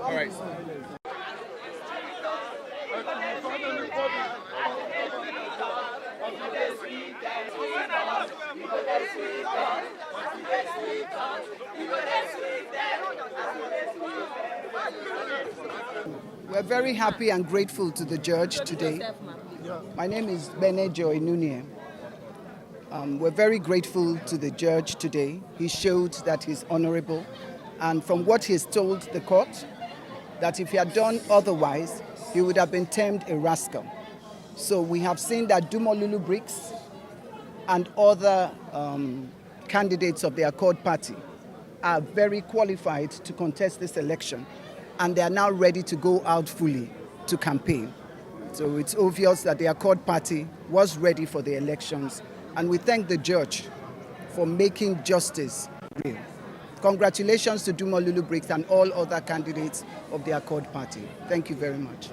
All right. We're very happy and grateful to the judge today. My name is Benejo Inunie. We're very grateful to the judge today. He showed that he's honorable, and from what he's told the court, that if he had done otherwise, he would have been termed a rascal. So we have seen that Dumolulu Bricks and other candidates of the Accord Party are very qualified to contest this election, and they are now ready to go out fully to campaign. So it's obvious that the Accord Party was ready for the elections, and we thank the judge for making justice real. Congratulations to Dumolulu Bricks and all other candidates of the Accord Party. Thank you very much.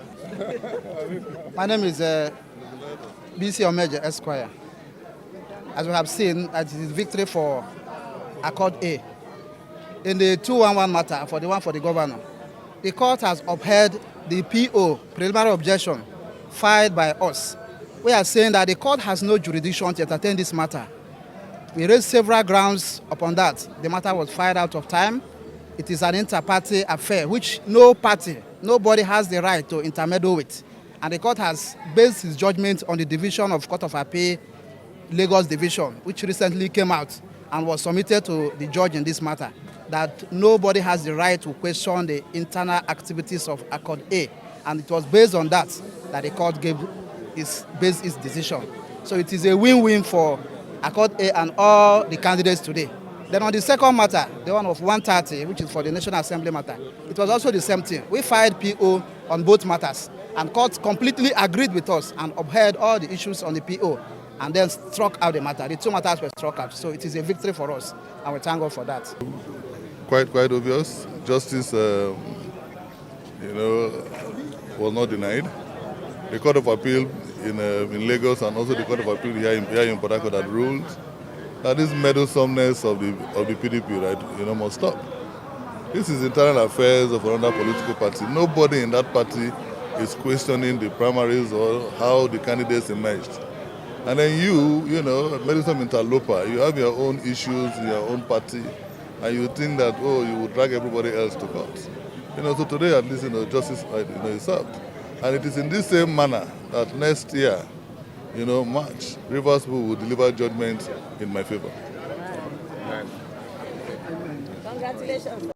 My name is BC Omeje Esquire. As we have seen, it is victory for Accord A. In the 211 matter, for the one for the governor, the court has upheld the PO, preliminary objection, filed by us. We are saying that the court has no jurisdiction to entertain this matter. We raised several grounds upon that. The matter was filed out of time. It is an inter-party affair, which nobody has the right to intermeddle with. And the court has based its judgment on the division of Court of Appeal, Lagos Division, which recently came out and was submitted to the judge in this matter, that nobody has the right to question the internal activities of Accord A. And it was based on that the court based its decision. So it is a win-win for Accord A and all the candidates today. Then on the second matter, the one of 130, which is for the National Assembly matter, it was also the same thing. We filed PO on both matters, and court completely agreed with us and upheld all the issues on the PO, and then struck out the matter. The two matters were struck out, so it is a victory for us, and we thank God for that. Quite obvious. Justice, was not denied. The Court of Appeal in Lagos and also the Court of Appeal here in Port Harcourt had ruled that this meddlesomeness of the PDP, right, must stop. This is internal affairs of another political party. Nobody in that party is questioning the primaries or how the candidates emerged. And then you meddlesome interloper, you have your own issues in your own party, and you think that, you will drag everybody else to court. So today at least, justice is served. And it is in this same manner that next year, March, Rivers will deliver judgment in my favor. Congratulations.